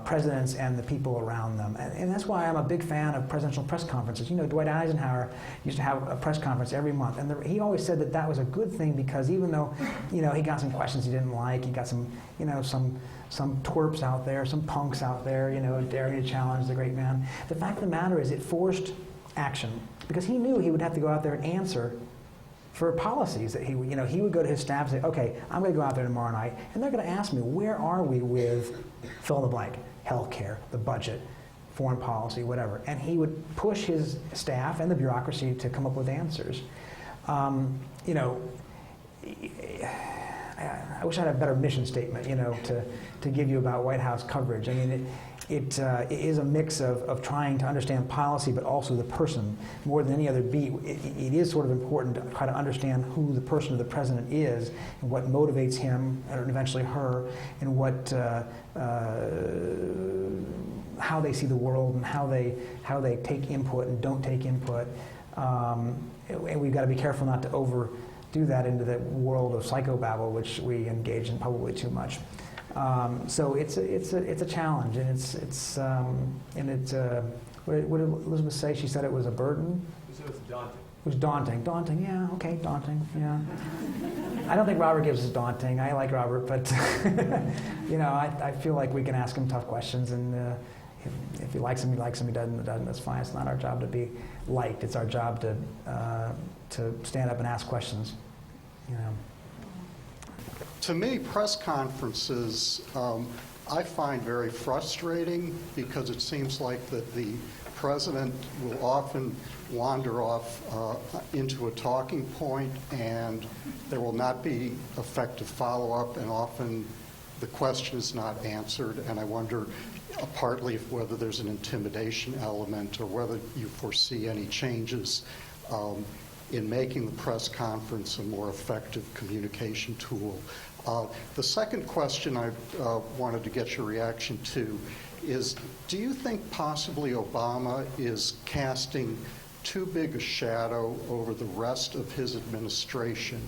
presidents and the people around them. And that's why I'm a big fan of presidential press conferences. Dwight Eisenhower used to have a press conference every month, and he always said that was a good thing, because even though, he got some questions he didn't like, he got some, some twerps out there, some punks out there, daring to challenge the great man. The fact of the matter is it forced action, because he knew he would have to go out there and answer for policies that he would go to his staff and say, okay, I'm going to go out there tomorrow night, and they're going to ask me, where are we with fill in the blank, healthcare, the budget, foreign policy, whatever. And he would push his staff and the bureaucracy to come up with answers. I wish I had a better mission statement, to give you about White House coverage. I mean, it is a mix of trying to understand policy, but also the person more than any other beat. It is sort of important to try to understand who the person of the president is, and what motivates him and eventually her, and what how they see the world, and how they take input and don't take input. And we've got to be careful not to overdo that into the world of psychobabble, which we engage in probably too much. So it's a challenge, and what did Elizabeth say? She said it was a burden. She said it was daunting. It was daunting. Daunting, yeah, okay, daunting, yeah. I don't think Robert Gibbs is daunting. I like Robert, but I feel like we can ask him tough questions, and if he likes him, he likes him. He doesn't, that's fine. It's not our job to be liked. It's our job to stand up and ask questions. To me, press conferences I find very frustrating, because it seems like that the president will often wander off into a talking point, and there will not be effective follow-up, and often the question is not answered. And I wonder partly whether there's an intimidation element, or whether you foresee any changes in making the press conference a more effective communication tool. The second question I wanted to get your reaction to is, do you think possibly Obama is casting too big a shadow over the rest of his administration,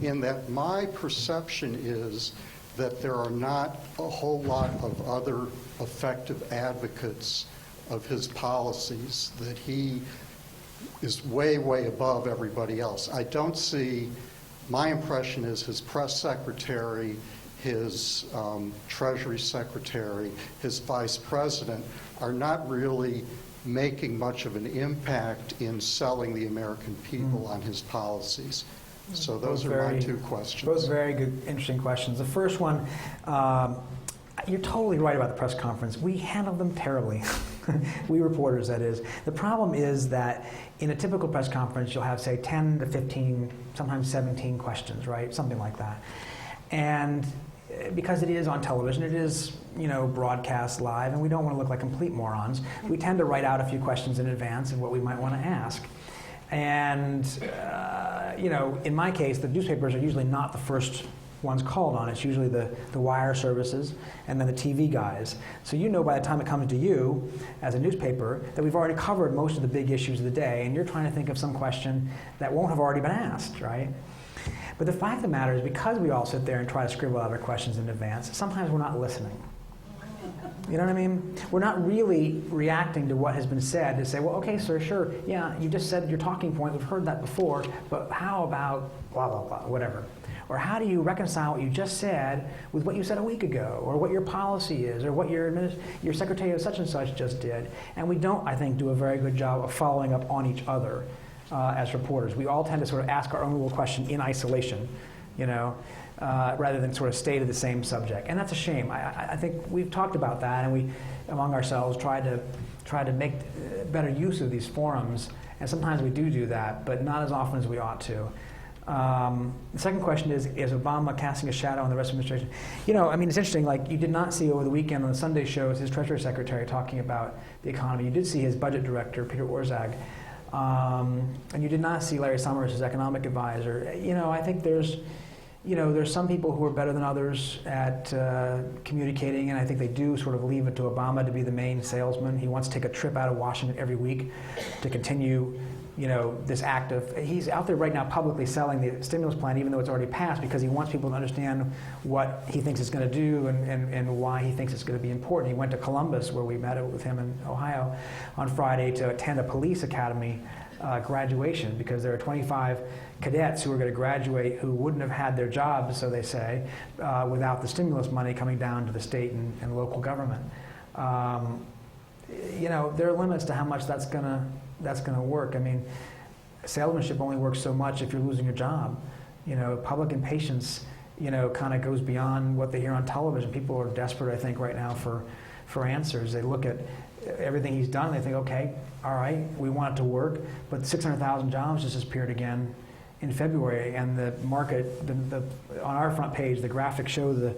in that my perception is that there are not a whole lot of other effective advocates of his policies, that he is way, way above everybody else. I don't see, my impression is his press secretary, his Treasury secretary, his vice president are not really making much of an impact in selling the American people on his policies. So those are my two questions. Both very good, interesting questions. The first one, you're totally right about the press conference. We handle them terribly. We reporters, that is. The problem is that in a typical press conference, you'll have, say, 10 to 15, sometimes 17 questions, right? Something like that. And because it is on television, it is, broadcast live, and we don't want to look like complete morons, we tend to write out a few questions in advance of what we might want to ask. And, in my case, the newspapers are usually not the first ones called on. It's usually the wire services and then the TV guys. So you know by the time it comes to you as a newspaper that we've already covered most of the big issues of the day, and you're trying to think of some question that won't have already been asked, right? But the fact of the matter is, because we all sit there and try to scribble out our questions in advance, sometimes we're not listening. You know what I mean? We're not really reacting to what has been said to say, well, okay, sir, sure, yeah, you just said your talking point, we've heard that before, but how about blah, blah, blah, whatever. Or how do you reconcile what you just said with what you said a week ago, or what your policy is, or what your secretary of such and such just did? And we don't, I think, do a very good job of following up on each other as reporters. We all tend to sort of ask our own little question in isolation, you know, rather than sort of stay to the same subject. And that's a shame. I think we've talked about that, and we, among ourselves, try to make better use of these forums. And sometimes we do that, but not as often as we ought to. The second question is Obama casting a shadow on the rest of the administration? You know, I mean, it's interesting, like, you did not see over the weekend on the Sunday shows his Treasury Secretary talking about the economy. You did see his budget director, Peter Orszag. And you did not see Larry Summers, his economic advisor. You know, I think there's some people who are better than others at communicating, and I think they do sort of leave it to Obama to be the main salesman. He wants to take a trip out of Washington every week to continue, you know, this act of, he's out there right now publicly selling the stimulus plan, even though it's already passed, because he wants people to understand what he thinks it's going to do and why he thinks it's going to be important. He went to Columbus, where we met with him in Ohio on Friday, to attend a police academy graduation, because there are 25 cadets who are going to graduate who wouldn't have had their jobs, so they say, without the stimulus money coming down to the state and local government. You know, there are limits to how much that's going to work. I mean, salesmanship only works so much if you're losing your job. You know, public impatience, you know, kind of goes beyond what they hear on television. People are desperate, I think, right now for answers. They look at everything he's done, and they think, okay, all right, we want it to work, but 600,000 jobs just disappeared again in February, and the market, on our front page, the graphics show the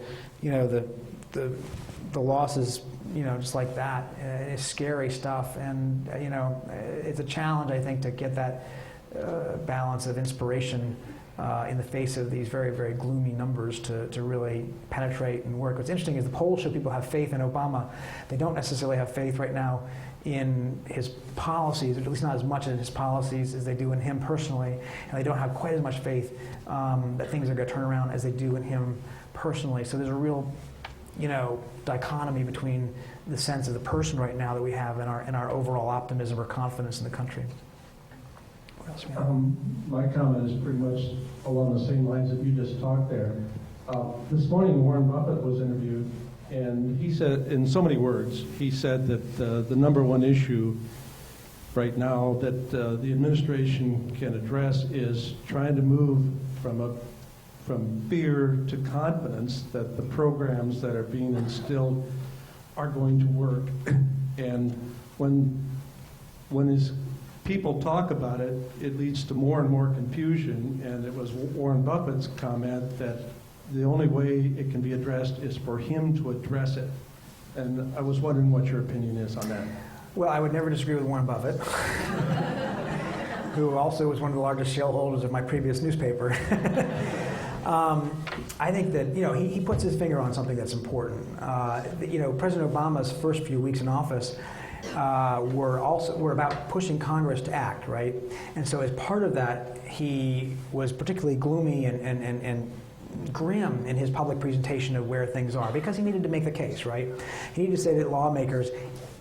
losses, you know, just like that. It's scary stuff, and you know, it's a challenge, I think, to get that balance of inspiration in the face of these very, very gloomy numbers to really penetrate and work. What's interesting is the polls show people have faith in Obama. They don't necessarily have faith right now in his policies, at least not as much in his policies as they do in him personally, and they don't have quite as much faith that things are going to turn around as they do in him personally. So there's a real, you know, dichotomy between the sense of the person right now that we have in our overall optimism or confidence in the country. What else we have? My comment is pretty much along the same lines that you just talked there. This morning, Warren Buffett was interviewed, and he said, in so many words, he said that the number one issue right now that the administration can address is trying to move from fear to confidence that the programs that are being instilled are going to work. And when his people talk about it, it leads to more and more confusion. And it was Warren Buffett's comment that the only way it can be addressed is for him to address it. And I was wondering what your opinion is on that. Well, I would never disagree with Warren Buffett, who also was one of the largest shareholders of my previous newspaper. I think that, you know, he puts his finger on something that's important. You know, President Obama's first few weeks in office were about pushing Congress to act, right? And so as part of that, he was particularly gloomy and grim in his public presentation of where things are, because he needed to make the case, right? He needed to say to lawmakers,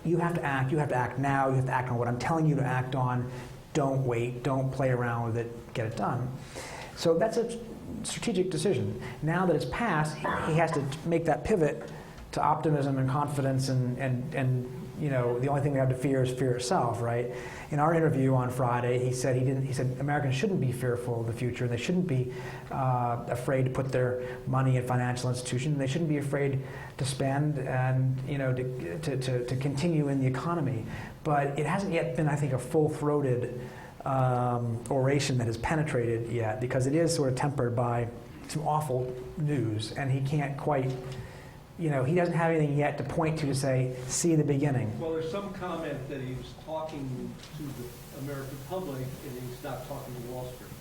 you have to act now, you have to act on what I'm telling you to act on, don't wait, don't play around with it, get it done. So that's a strategic decision. Now that it's passed, he has to make that pivot to optimism and confidence, and you know, the only thing we have to fear is fear itself, right? In our interview on Friday, he said Americans shouldn't be fearful of the future, and they shouldn't be afraid to put their money in financial institutions. They shouldn't be afraid to spend and, you know, to continue in the economy. But it hasn't yet been, I think, a full-throated oration that has penetrated yet, because it is sort of tempered by some awful news, and he can't quite, you know, he doesn't have anything yet to point to say, see the beginning. Well, there's some comment that he was talking to the American public and he's not talking to Wall Street.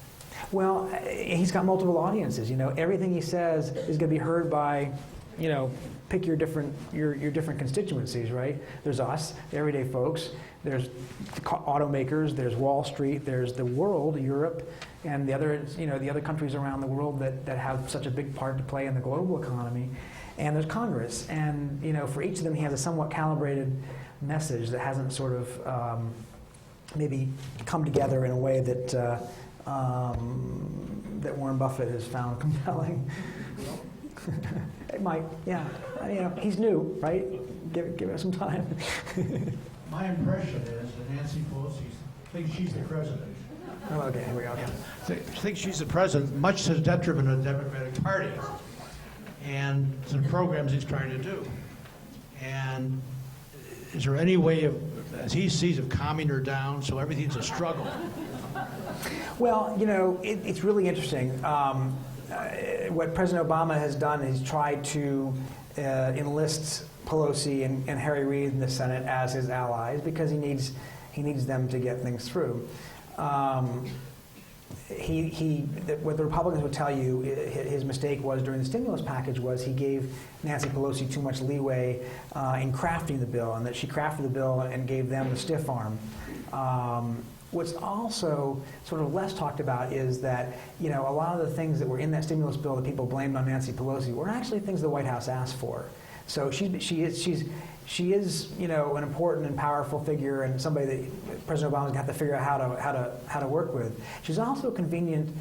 Well, he's got multiple audiences. You know, everything he says is going to be heard by, you know, pick your different constituencies, right? There's us, the everyday folks. There's automakers. There's Wall Street. There's the world, Europe, and the other countries around the world that have such a big part to play in the global economy. And there's Congress. And you know, for each of them, he has a somewhat calibrated message that hasn't sort of maybe come together in a way that that Warren Buffett has found compelling. It might, yeah. You know, he's new, right? Give it some time. My impression is that Nancy Pelosi thinks she's the president. Oh, okay, here we go. Okay. Thinks she's the president, much to the detriment of the Democratic Party and to the programs he's trying to do. And is there any way of, as he sees, of calming her down so everything's a struggle? Well, you know, it's really interesting. What President Obama has done is tried to enlist Pelosi and Harry Reid in the Senate as his allies because he needs them to get things through. What the Republicans would tell you his mistake was during the stimulus package was he gave Nancy Pelosi too much leeway in crafting the bill, and that she crafted the bill and gave them the stiff arm. What's also sort of less talked about is that, you know, a lot of the things that were in that stimulus bill that people blamed on Nancy Pelosi were actually things the White House asked for. So she is, you know, an important and powerful figure and somebody that President Obama's going to have to figure out how to work with. She's also a convenient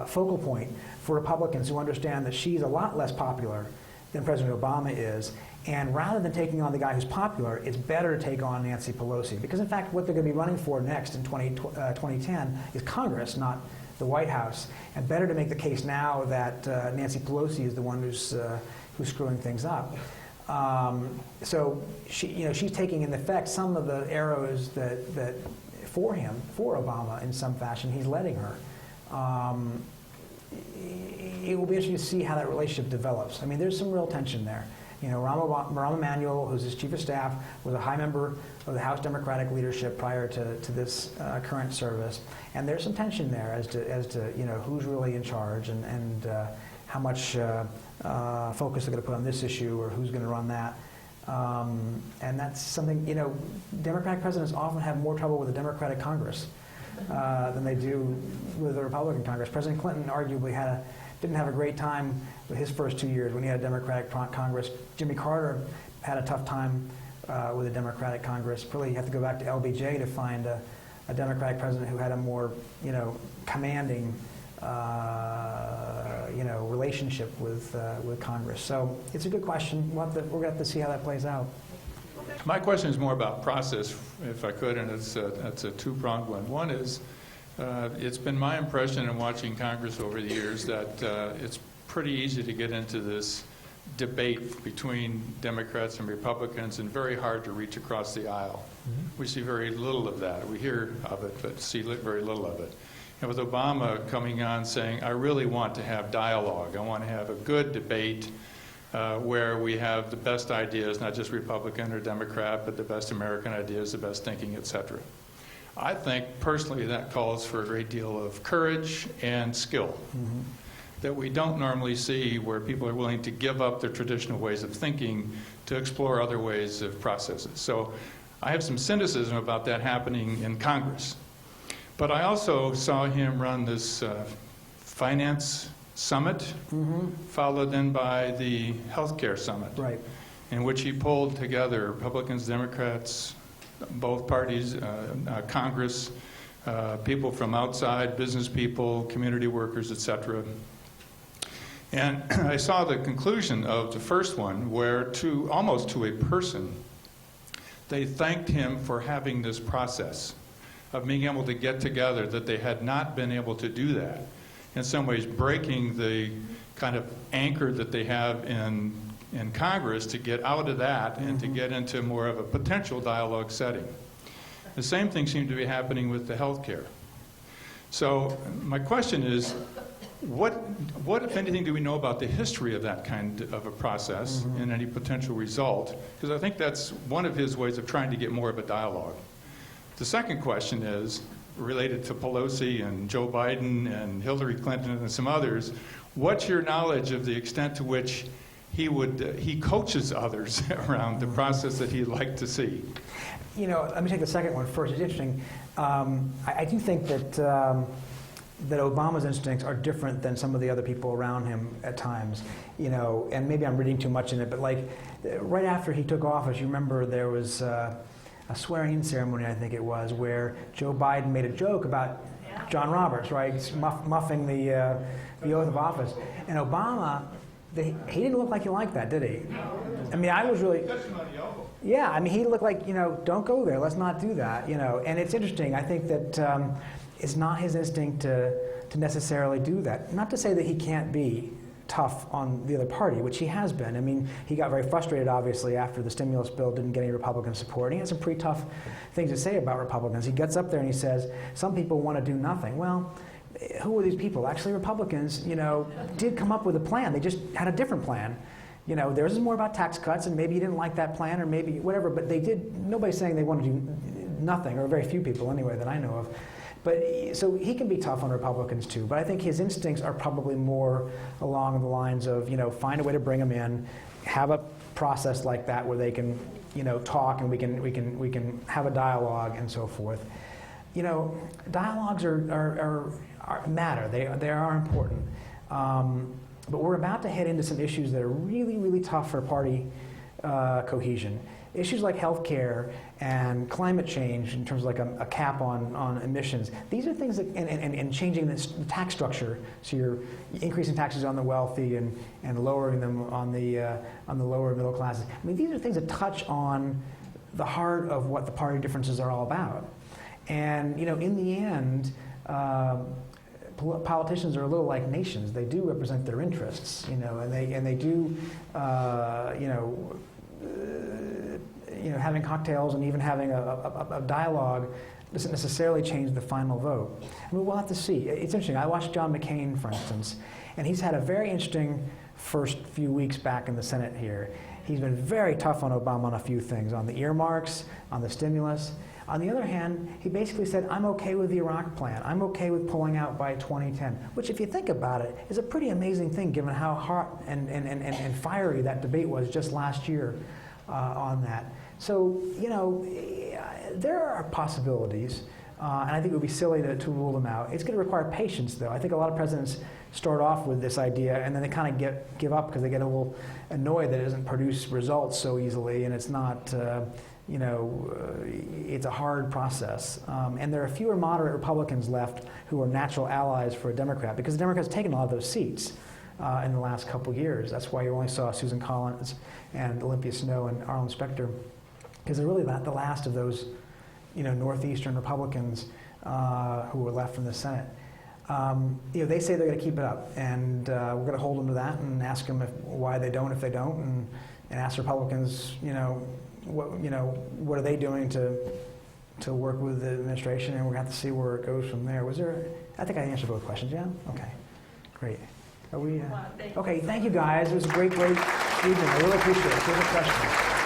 focal point for Republicans who understand that she's a lot less popular than President Obama is. And rather than taking on the guy who's popular, it's better to take on Nancy Pelosi. Because in fact, what they're going to be running for next in 2010 is Congress, not the White House. And better to make the case now that Nancy Pelosi is the one who's screwing things up. So she's taking in effect some of the arrows that for Obama in some fashion, he's letting her. It will be interesting to see how that relationship develops. I mean, there's some real tension there. You know, Rahm Emanuel, who's his chief of staff, was a high member of the House Democratic leadership prior to this current service, and there's some tension there as to you know who's really in charge and how much focus they're going to put on this issue or who's going to run that. And that's something, you know, Democratic presidents often have more trouble with the Democratic Congress than they do with the Republican Congress. President Clinton arguably didn't have a great time with his first 2 years when he had a Democratic Congress. Jimmy Carter had a tough time with a Democratic Congress. Probably you have to go back to LBJ to find a Democratic president who had a more, you know, commanding, you know, relationship with Congress. So it's a good question. We're going to have to see how that plays out. My question is more about process, if I could, and it's a two-pronged one. One is, it's been my impression in watching Congress over the years that it's pretty easy to get into this debate between Democrats and Republicans and very hard to reach across the aisle. Mm-hmm. We see very little of that. We hear of it, but see very little of it. And with Obama coming on saying, I really want to have dialogue. I want to have a good debate where we have the best ideas, not just Republican or Democrat, but the best American ideas, the best thinking, et cetera. I think, personally, that calls for a great deal of courage and skill mm-hmm. that we don't normally see where people are willing to give up their traditional ways of thinking to explore other ways of processes. So I have some cynicism about that happening in Congress. But I also saw him run this finance summit, mm-hmm. followed then by the healthcare summit, right. in which he pulled together Republicans, Democrats, both parties, Congress, people from outside, business people, community workers, etc. And I saw the conclusion of the first one where almost to a person, they thanked him for having this process of being able to get together, that they had not been able to do that. In some ways breaking the kind of anchor that they have in Congress to get out of that and to get into more of a potential dialogue setting. The same thing seemed to be happening with the health care. So my question is, what, if anything, do we know about the history of that kind of a process mm-hmm. and any potential result? Because I think that's one of his ways of trying to get more of a dialogue. The second question is, related to Pelosi and Joe Biden and Hillary Clinton and some others, what's your knowledge of the extent to which he coaches others around the process that he'd like to see? Let me take the second one first. It's interesting. I do think that Obama's instincts are different than some of the other people around him at times. And maybe I'm reading too much in it, but like right after he took office, you remember there was a swearing-in ceremony, I think it was, where Joe Biden made a joke about John Roberts, right, muffing the oath of office. And Obama, he didn't look like he liked that, did he? I mean, I was really... Yeah, I mean, he looked like, don't go there, let's not do that, And it's interesting, I think that it's not his instinct to necessarily do that. Not to say that he can't be tough on the other party, which he has been. I mean, he got very frustrated, obviously, after the stimulus bill didn't get any Republican support. He had some pretty tough things to say about Republicans. He gets up there and he says, some people want to do nothing. Well, who are these people? Actually, Republicans, did come up with a plan. They just had a different plan. Theirs is more about tax cuts, and maybe you didn't like that plan, or maybe whatever, but they did. Nobody's saying they want to do nothing, or very few people anyway that I know of. But so he can be tough on Republicans too, but I think his instincts are probably more along the lines of, find a way to bring them in, have a process like that where they can, talk, and we can have a dialogue and so forth. Dialogues are matter. They are important. But we're about to head into some issues that are really, really tough for party cohesion. Issues like health care and climate change in terms of like a cap on emissions. These are things that, and changing the tax structure, so you're increasing taxes on the wealthy and lowering them on the lower middle classes. I mean, these are things that touch on the heart of what the party differences are all about. And in the end, politicians are a little like nations. They do represent their interests, and they do, having cocktails and even having a dialogue doesn't necessarily change the final vote. I mean, we'll have to see. It's interesting. I watched John McCain, for instance, and he's had a very interesting first few weeks back in the Senate here. He's been very tough on Obama on a few things, on the earmarks, on the stimulus. On the other hand, he basically said, I'm okay with the Iraq plan. I'm okay with pulling out by 2010, which, if you think about it, is a pretty amazing thing given how hot and fiery that debate was just last year on that. So, there are possibilities, and I think it would be silly to rule them out. It's going to require patience, though. I think a lot of presidents start off with this idea, and then they kind of give up because they get a little annoyed that it doesn't produce results so easily, and it's not... it's a hard process. And there are fewer moderate Republicans left who are natural allies for a Democrat, because the Democrats have taken a lot of those seats in the last couple of years. That's why you only saw Susan Collins and Olympia Snowe and Arlen Specter, because they're really the last of those Northeastern Republicans who were left from the Senate. They say they're going to keep it up, and we're going to hold them to that and ask them why they don't if they don't, and ask Republicans, what are they doing to work with the administration, and we're going to have to see where it goes from there. I think I answered both questions, yeah? Okay, great. Are we, okay, thank you guys. It was a great evening. I really appreciate it. Good questions.